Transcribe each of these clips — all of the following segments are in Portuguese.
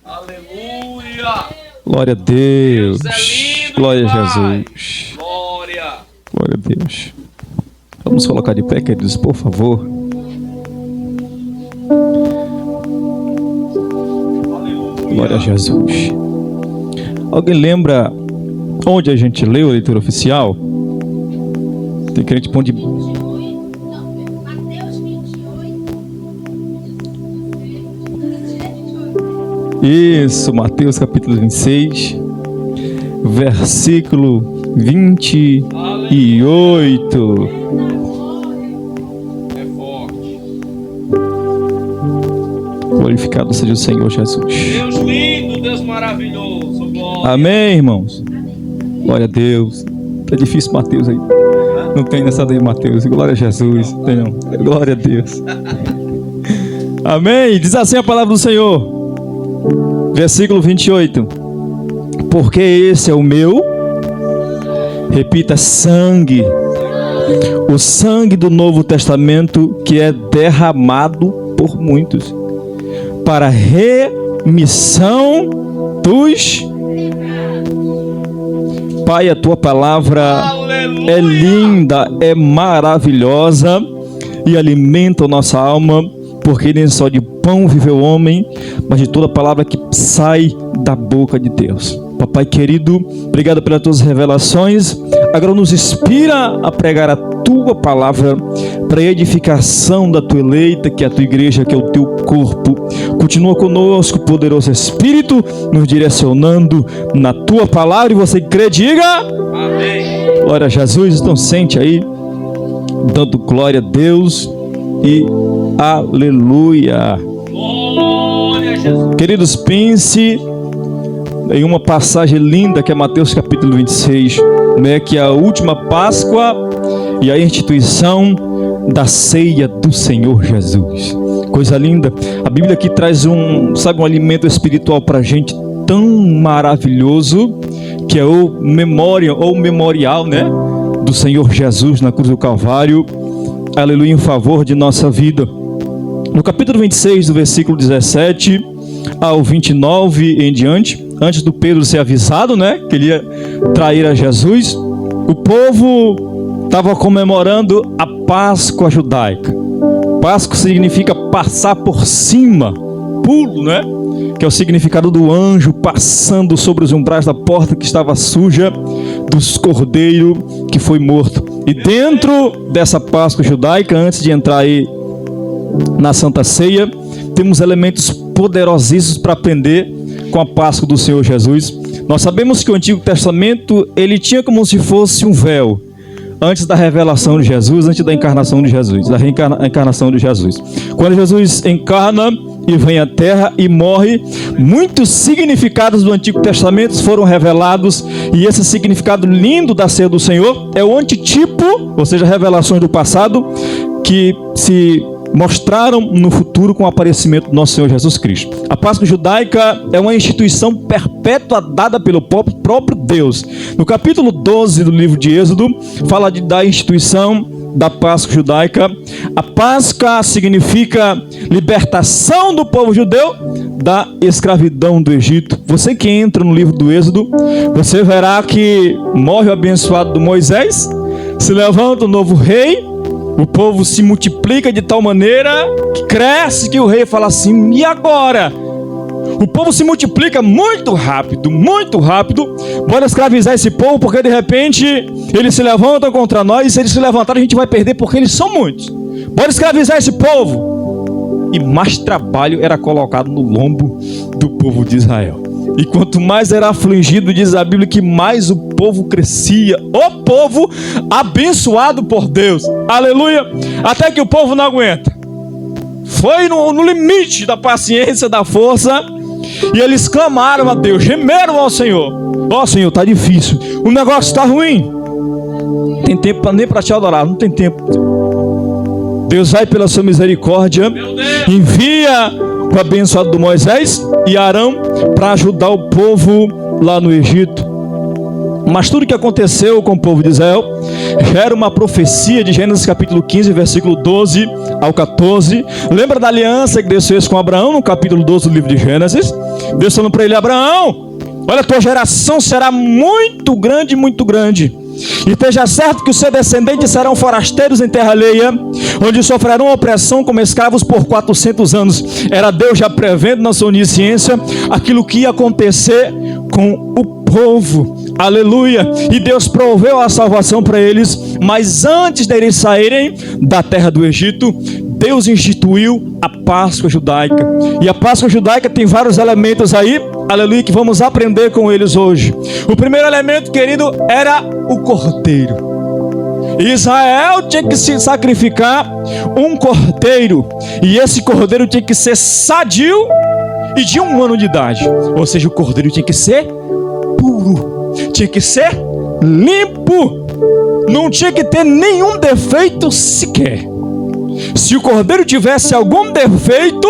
Aleluia. Glória a Deus. Deus é lindo Glória a demais. Jesus. Glória. Glória a Deus. Vamos colocar de pé, queridos, por favor. Glória a Jesus. Alguém lembra onde a gente leu a leitura oficial? Tem crente bom de... Isso, Mateus capítulo 26, versículo 28. É forte. Glorificado seja o Senhor Jesus. Deus lindo, Deus maravilhoso. Glória. Amém, irmãos. Glória a Deus. Tá difícil Mateus aí. Não tem nessa daí, Mateus. Glória a Jesus. Tem não. Glória a Deus. Amém. Diz assim a palavra do Senhor. Versículo 28. Porque esse é o meu, repita, sangue. O sangue do Novo Testamento que é derramado por muitos para remissão dos... Pai, a tua palavra Aleluia. é linda, é maravilhosa e alimenta a nossa alma, porque nem só de pão vive o homem, mas de toda palavra que sai da boca de Deus. Papai querido, obrigado pelas tuas revelações. Agora nos inspira a pregar a tua palavra para a edificação da tua eleita, que é a tua igreja, que é o teu corpo. Continua conosco, poderoso Espírito, nos direcionando na tua palavra. E você crê, diga Amém. glória a Jesus. Então sente aí, dando glória a Deus e aleluia. Glória a Jesus. Queridos, pense em uma passagem linda que é Mateus capítulo 26, né, que é a última Páscoa e a instituição da ceia do Senhor Jesus. Coisa linda. A Bíblia aqui traz um alimento espiritual para a gente tão maravilhoso, que é o memorial, né, do Senhor Jesus na cruz do Calvário. Aleluia, em favor de nossa vida. No capítulo 26, do versículo 17 ao 29 em diante, antes do Pedro ser avisado, né, que ele ia trair a Jesus, o povo estava comemorando a Páscoa judaica. Páscoa significa passar por cima, pulo, né, que é o significado do anjo passando sobre os umbrais da porta que estava suja dos cordeiros que foi morto. E dentro dessa Páscoa judaica, antes de entrar aí na Santa Ceia, temos elementos poderosíssimos para aprender com a Páscoa do Senhor Jesus. Nós sabemos que o Antigo Testamento, ele tinha como se fosse um véu antes da revelação de Jesus, antes da encarnação de Jesus, da reencarnação de Jesus. Quando Jesus encarna e vem à terra e morre, muitos significados do Antigo Testamento foram revelados, e esse significado lindo da ceia do Senhor é o antitipo, ou seja, revelações do passado que se mostraram no futuro com o aparecimento do nosso Senhor Jesus Cristo. A Páscoa judaica é uma instituição perpétua dada pelo próprio Deus. No capítulo 12 do livro de Êxodo, fala da instituição da Páscoa judaica. A Páscoa significa libertação do povo judeu da escravidão do Egito. Você que entra no livro do Êxodo, você verá que morre o abençoado do Moisés, se levanta o novo rei, o povo se multiplica de tal maneira que cresce, que o rei fala assim: e agora? O povo se multiplica muito rápido, bora escravizar esse povo, porque de repente eles se levantam contra nós, e se eles se levantarem a gente vai perder, porque eles são muitos. Bora escravizar esse povo. E mais trabalho era colocado no lombo do povo de Israel. E quanto mais era afligido, diz a Bíblia, que mais o povo crescia. O povo abençoado por Deus. Aleluia. Até que o povo não aguenta. Foi no limite da paciência, da força. E eles clamaram a Deus, gemeram ao Senhor. Ó Senhor, tá difícil. O negócio tá ruim. Tem tempo nem para te adorar, não tem tempo. Deus vai pela sua misericórdia, envia o abençoado do Moisés e Arão para ajudar o povo lá no Egito. Mas tudo que aconteceu com o povo de Israel era uma profecia de Gênesis capítulo 15, versículo 12 ao 14. Lembra da aliança que Deus fez com Abraão no capítulo 12 do livro de Gênesis? Deus falando para ele: Abraão, olha, tua geração será muito grande, e esteja certo que os seus descendentes serão forasteiros em terra alheia, onde sofrerão opressão como escravos por 400 anos. Era Deus já prevendo na sua onisciência aquilo que ia acontecer com o povo. Aleluia. E Deus proveu a salvação para eles, mas antes deles saírem da terra do Egito, Deus instituiu a Páscoa judaica. E a Páscoa judaica tem vários elementos aí, aleluia, que vamos aprender com eles hoje. O primeiro elemento, querido, era o cordeiro. Israel tinha que se sacrificar um cordeiro, e esse cordeiro tinha que ser sadio e de 1 ano de idade. Ou seja, o cordeiro tinha que ser puro, tinha que ser limpo, não tinha que ter nenhum defeito sequer. Se o cordeiro tivesse algum defeito,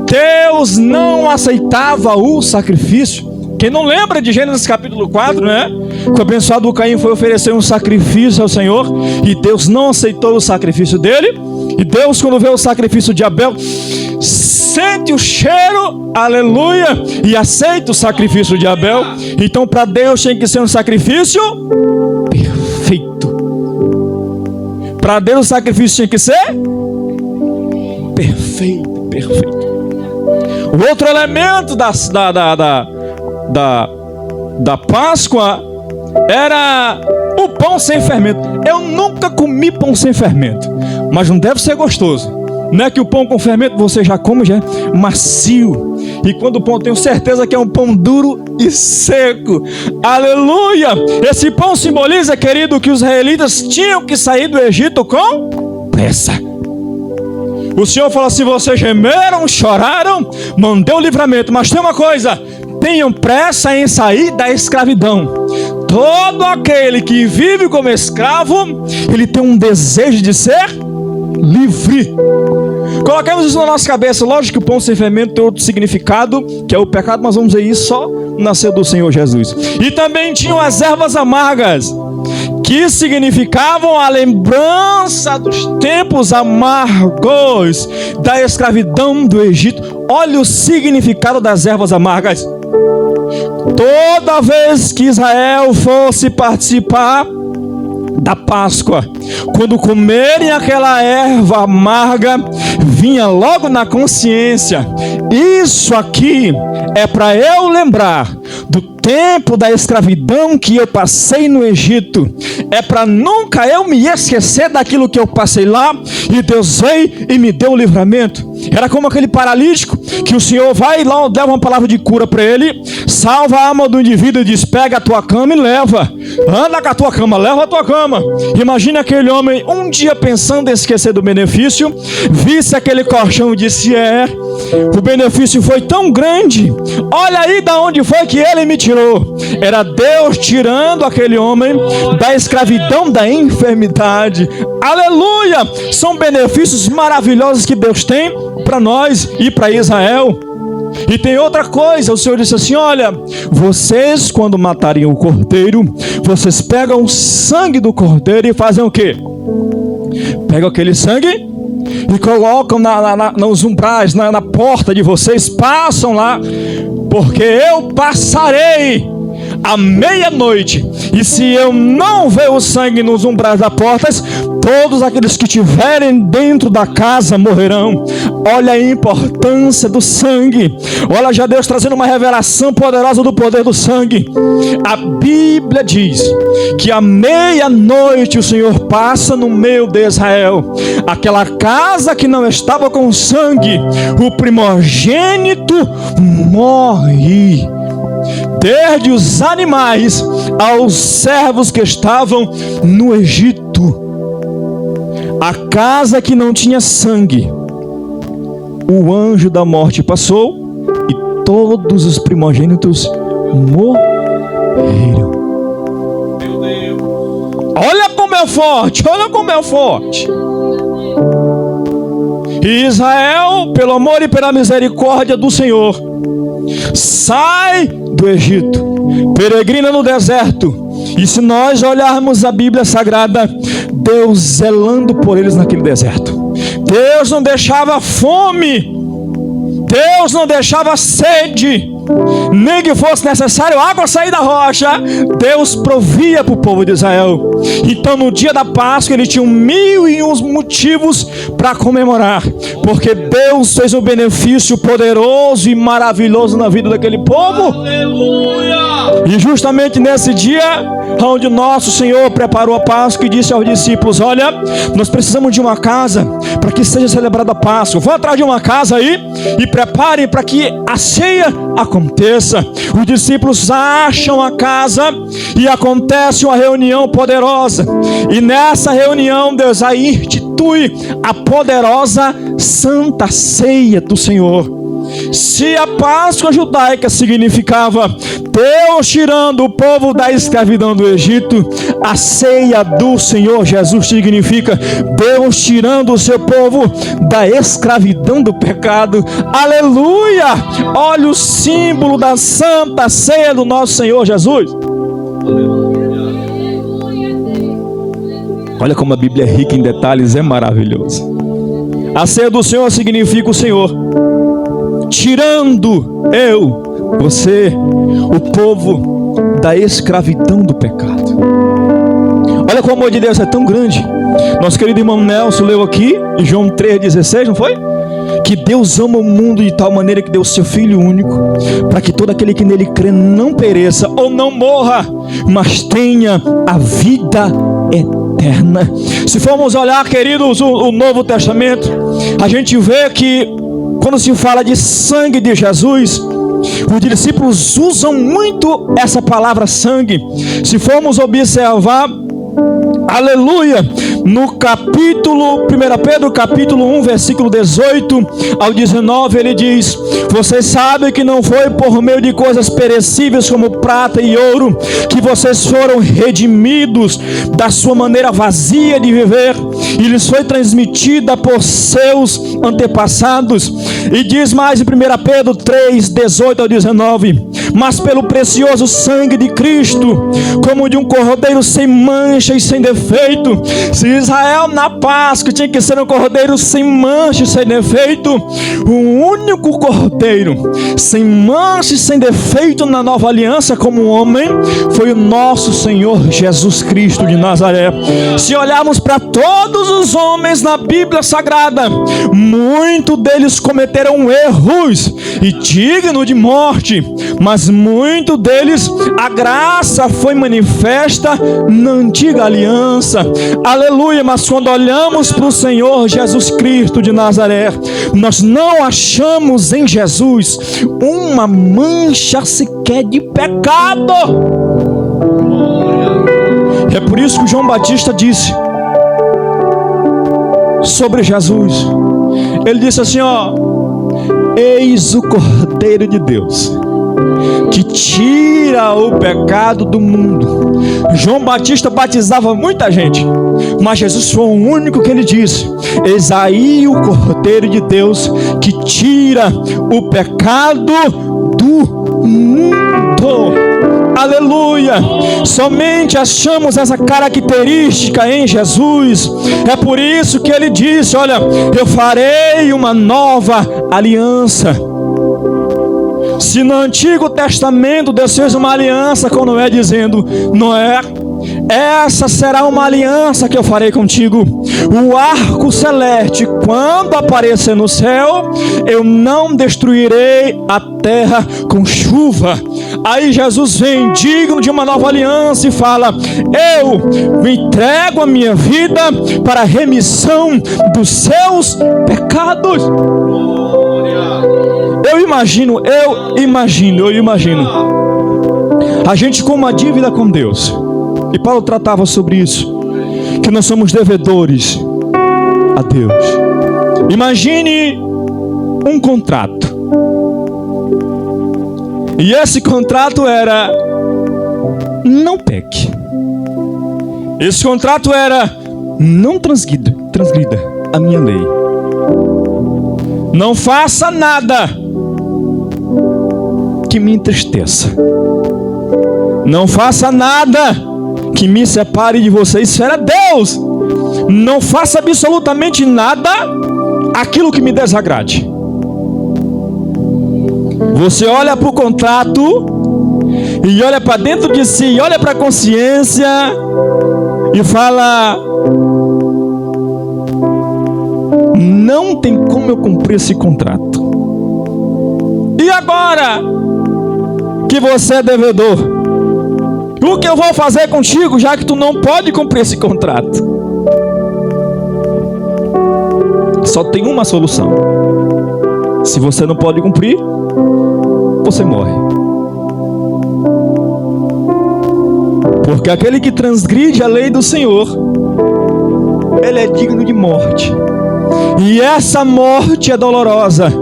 Deus não aceitava o sacrifício. Quem não lembra de Gênesis capítulo 4, né? Que o abençoado Caim foi oferecer um sacrifício ao Senhor, e Deus não aceitou o sacrifício dele. E Deus, quando vê o sacrifício de Abel, sente o cheiro, aleluia, e aceita o sacrifício de Abel. Então para Deus tem que ser um sacrifício perfeito. Para Deus o sacrifício tinha que ser perfeito. O outro elemento da Páscoa era o pão sem fermento. Eu nunca comi pão sem fermento, mas não deve ser gostoso. Não é que o pão com fermento você já come, já é macio. E quando o pão, tenho certeza que é um pão duro e seco. Aleluia! Esse pão simboliza, querido, que os israelitas tinham que sair do Egito com pressa. O Senhor fala assim: vocês gemeram, choraram, mandei o livramento, mas tem uma coisa: tenham pressa em sair da escravidão. Todo aquele que vive como escravo, ele tem um desejo de ser livre. Coloquemos isso na nossa cabeça. Lógico que o pão sem fermento tem outro significado, que é o pecado, mas vamos ver isso só nascer do Senhor Jesus. E também tinham as ervas amargas, que significavam a lembrança dos tempos amargos da escravidão do Egito. Olha o significado das ervas amargas. Toda vez que Israel fosse participar da Páscoa, quando comerem aquela erva amarga, vinha logo na consciência: isso aqui é para eu lembrar do tempo da escravidão que eu passei no Egito. É para nunca eu me esquecer daquilo que eu passei lá, e Deus veio e me deu o livramento. Era como aquele paralítico que o Senhor vai lá, dá uma palavra de cura para ele, salva a alma do indivíduo e diz: pega a tua cama e leva, anda com a tua cama, leva a tua cama. Imagina aquele homem um dia pensando em esquecer do benefício, visse aquele colchão e disse: o benefício foi tão grande, olha aí da onde foi que ele me tirou. Era Deus tirando aquele homem da escravidão, da enfermidade. Aleluia! São benefícios maravilhosos que Deus tem para nós e para Israel. E tem outra coisa: o Senhor disse assim: olha, vocês quando matarem o cordeiro, vocês pegam o sangue do cordeiro e fazem o quê? Pegam aquele sangue e colocam nos umbrais, na porta de vocês, passam lá, porque eu passarei à meia-noite, e se eu não ver o sangue nos umbrais das portas, todos aqueles que estiverem dentro da casa morrerão. Olha a importância do sangue. Olha já Deus trazendo uma revelação poderosa do poder do sangue. A Bíblia diz que à meia-noite o Senhor passa no meio de Israel. Aquela casa que não estava com sangue, o primogênito morre. Desde os animais aos servos que estavam no Egito. A casa que não tinha sangue, o anjo da morte passou e todos os primogênitos morreram. Meu Deus. Olha como é forte, olha como é forte. E Israel, pelo amor e pela misericórdia do Senhor, sai do Egito, peregrina no deserto. E se nós olharmos a Bíblia Sagrada, Deus zelando por eles naquele deserto, Deus não deixava fome, Deus não deixava sede, nem que fosse necessário água sair da rocha, Deus provia para o povo de Israel. Então no dia da Páscoa eles tinham 1001 motivos para comemorar, porque Deus fez um benefício poderoso e maravilhoso na vida daquele povo. Aleluia! E justamente nesse dia, onde nosso Senhor preparou a Páscoa e disse aos discípulos: olha, nós precisamos de uma casa para que seja celebrada a Páscoa. Vão atrás de uma casa aí e preparem para que a ceia aconteça. Os discípulos acham a casa e acontece uma reunião poderosa. E nessa reunião Deus aí institui a poderosa Santa Ceia do Senhor. Se a Páscoa judaica significava Deus tirando o povo da escravidão do Egito, a ceia do Senhor Jesus significa Deus tirando o seu povo da escravidão do pecado. Aleluia! Olha o símbolo da Santa Ceia do nosso Senhor Jesus. Olha como a Bíblia é rica em detalhes, é maravilhoso. A ceia do Senhor significa o Senhor tirando eu, você, o povo da escravidão do pecado. Olha como o amor de Deus é tão grande. Nosso querido irmão Nelson leu aqui em João 3,16, não foi? Que Deus ama o mundo de tal maneira que deu o seu Filho único, para que todo aquele que nele crê não pereça ou não morra, mas tenha a vida eterna. Se formos olhar, queridos, o Novo Testamento, a gente vê que quando se fala de sangue de Jesus, os discípulos usam muito essa palavra sangue. Se formos observar, aleluia, no capítulo 1 Pedro capítulo 1, versículo 18 ao 19, ele diz: vocês sabem que não foi por meio de coisas perecíveis como prata e ouro que vocês foram redimidos da sua maneira vazia de viver, e lhes foi transmitida por seus antepassados. E diz mais em 1 Pedro 3, 18 ao 19: mas pelo precioso sangue de Cristo, como de um cordeiro sem mancha e sem defeito. Se Israel na Páscoa tinha que ser um cordeiro sem mancha e sem defeito, o único cordeiro sem mancha e sem defeito na nova aliança como homem foi o nosso Senhor Jesus Cristo de Nazaré. Se olharmos para todos os homens na Bíblia Sagrada, muitos deles cometeram erros e dignos de morte, mas muitos deles a graça foi manifesta na antiga aliança. Aleluia! Mas quando olhamos para o Senhor Jesus Cristo de Nazaré, nós não achamos em Jesus uma mancha sequer de pecado. É por isso que João Batista disse sobre Jesus, ele disse assim, ó: eis o Cordeiro de Deus que tira o pecado do mundo. João Batista batizava muita gente, mas Jesus foi o único que ele disse: eis aí o Cordeiro de Deus que tira o pecado do mundo. Aleluia! Somente achamos essa característica em Jesus. É por isso que ele disse: olha, eu farei uma nova aliança. Se no Antigo Testamento Deus fez uma aliança com Noé, dizendo: Noé, essa será uma aliança que eu farei contigo. O arco celeste, quando aparecer no céu, eu não destruirei a terra com chuva. Aí Jesus vem digno de uma nova aliança e fala: eu me entrego a minha vida para a remissão dos seus pecados. Eu imagino a gente com uma dívida com Deus. E Paulo tratava sobre isso, que nós somos devedores a Deus. Imagine um contrato. E esse contrato era: não peque. Esse contrato era: não transgrida a minha lei. Não faça nada que me entristeça. Não faça nada que me separe de você. Isso era Deus. Não faça absolutamente nada aquilo que me desagrade. Você olha para o contrato e olha para dentro de si, olha para a consciência e fala: não tem como eu cumprir esse contrato. E agora que você é devedor, o que eu vou fazer contigo, já que tu não pode cumprir esse contrato? Só tem uma solução. Se você não pode cumprir, você morre. Porque aquele que transgride a lei do Senhor, ele é digno de morte. E essa morte é dolorosa.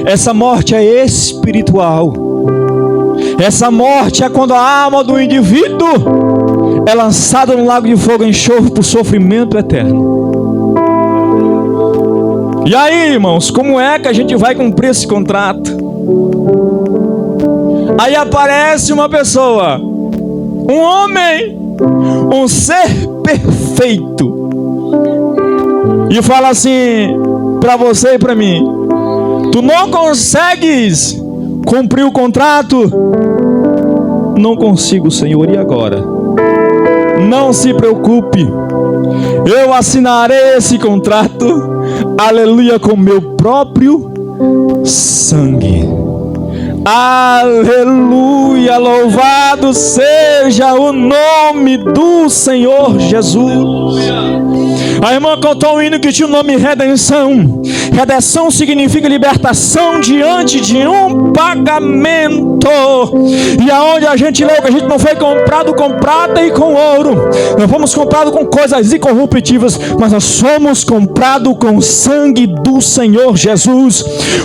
Essa morte é espiritual. Essa morte é quando a alma do indivíduo é lançada no lago de fogo e enxofre por sofrimento eterno. E aí, irmãos, como é que a gente vai cumprir esse contrato? Aí aparece uma pessoa, um homem, um ser perfeito, e fala assim para você e para mim: tu não consegues cumprir o contrato? Não consigo, Senhor, e agora? Não se preocupe, eu assinarei esse contrato, aleluia, com meu próprio sangue. Aleluia, louvado seja o nome do Senhor Jesus. A irmã cantou um hino que tinha o nome Redenção. Redenção significa libertação diante de um pagamento. E aonde a gente leu que a gente não foi comprado com prata e com ouro, não fomos comprados com coisas incorruptíveis, mas nós somos comprados com o sangue do Senhor Jesus.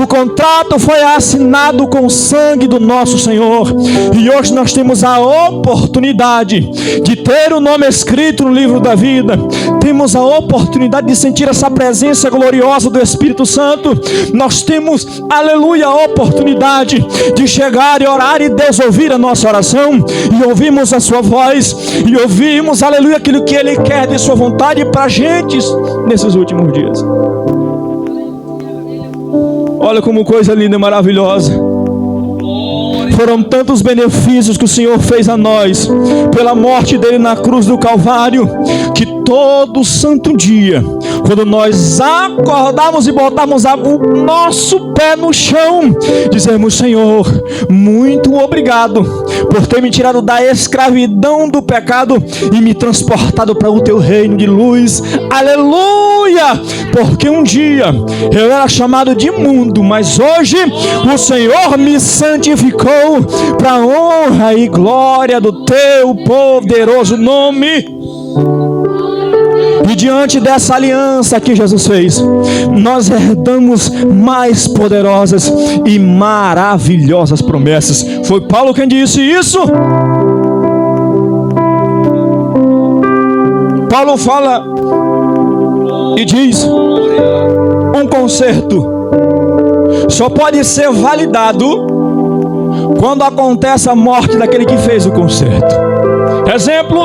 O contrato foi assinado com o sangue do nosso Senhor, e hoje nós temos a oportunidade de ter o nome escrito no livro da vida. Temos a oportunidade de sentir essa presença gloriosa do Espírito Santo. Nós temos, aleluia, a oportunidade de chegar e orar e Deus ouvir a nossa oração, e ouvimos a sua voz, e ouvimos, aleluia, aquilo que Ele quer de sua vontade para a gente nesses últimos dias. Olha como coisa linda e maravilhosa. Foram tantos benefícios que o Senhor fez a nós pela morte dele na cruz do Calvário, que todo santo dia, quando nós acordarmos e botarmos o nosso pé no chão, dizemos: Senhor, muito obrigado por ter me tirado da escravidão do pecado e me transportado para o teu reino de luz. Aleluia! Porque um dia eu era chamado de imundo, mas hoje o Senhor me santificou para a honra e glória do teu poderoso nome. E diante dessa aliança que Jesus fez, nós herdamos mais poderosas e maravilhosas promessas. Foi Paulo quem disse isso. Paulo fala e diz: um concerto só pode ser validado quando acontece a morte daquele que fez o concerto. Exemplo,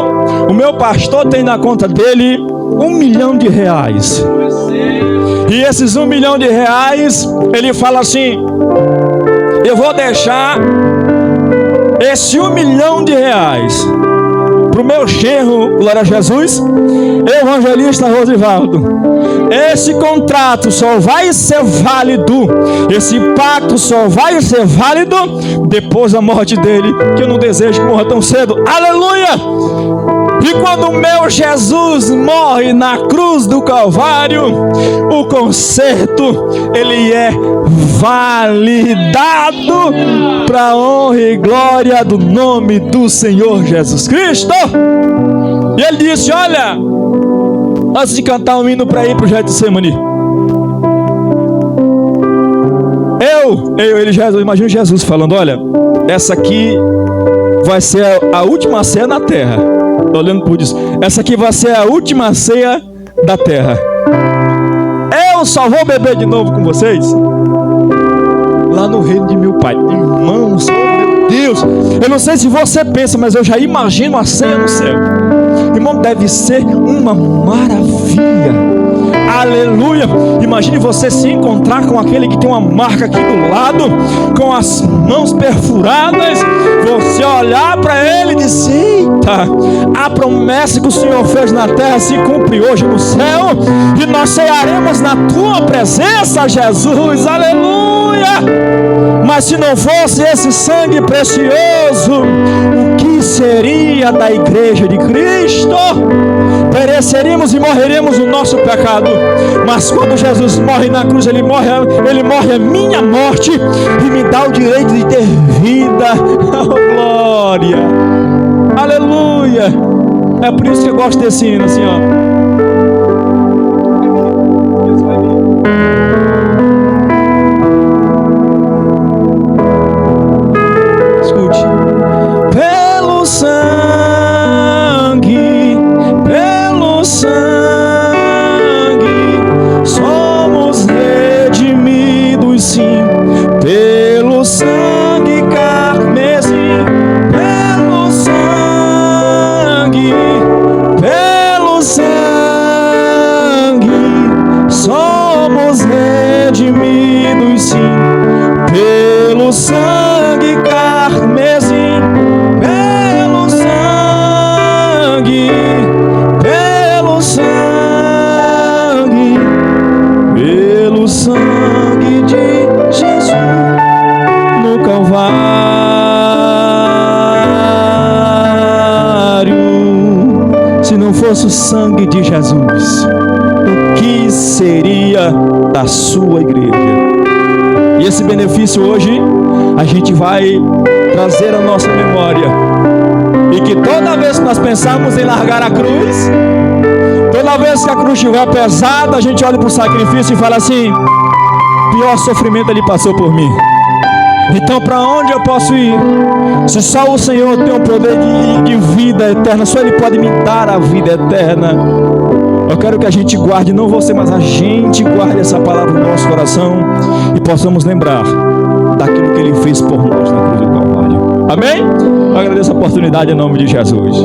o meu pastor tem na conta dele R$1 milhão. E esses R$1 milhão, ele fala assim: eu vou deixar esse R$1 milhão para o meu genro, glória a Jesus, evangelista Rosivaldo. Esse contrato só vai ser válido, esse pacto só vai ser válido depois da morte dele, que eu não desejo que morra tão cedo. Aleluia! E quando o meu Jesus morre na cruz do Calvário, o concerto, ele é validado para a honra e glória do nome do Senhor Jesus Cristo. E ele disse: olha, antes de cantar um hino para ir para o Getsemane, Jesus, imagina Jesus falando: olha, essa aqui vai ser a última ceia na terra. Olhando por isso, essa aqui vai ser a última ceia da terra. Eu só vou beber de novo com vocês lá no reino de meu Pai. Irmãos, oh meu Deus, eu não sei se você pensa, mas eu já imagino a ceia no céu. Irmão, deve ser uma maravilha. Aleluia. Imagine você se encontrar com aquele que tem uma marca aqui do lado, com as mãos perfuradas. Você olhar para ele e dizer: eita, a promessa que o Senhor fez na terra se cumpre hoje no céu, e nós cearemos na tua presença, Jesus. Aleluia. Mas se não fosse esse sangue precioso, o que seria da igreja de Cristo? Pereceríamos e morreríamos no nosso pecado. Mas quando Jesus morre na cruz, Ele morre a minha morte e me dá o direito de ter vida. Oh, glória, aleluia. É por isso que eu gosto desse hino, assim, ó. O sangue de Jesus, o que seria da sua igreja? E esse benefício hoje a gente vai trazer à nossa memória, e que toda vez que nós pensarmos em largar a cruz, toda vez que a cruz estiver pesada, a gente olha para o sacrifício e fala assim: pior sofrimento ele passou por mim. Então para onde eu posso ir? Se só o Senhor tem o poder de vida eterna, só Ele pode me dar a vida eterna. Eu quero que a gente guarde, não você, mas a gente guarde essa palavra no nosso coração e possamos lembrar daquilo que Ele fez por nós na cruz do Calvário. Amém? Eu agradeço a oportunidade em nome de Jesus.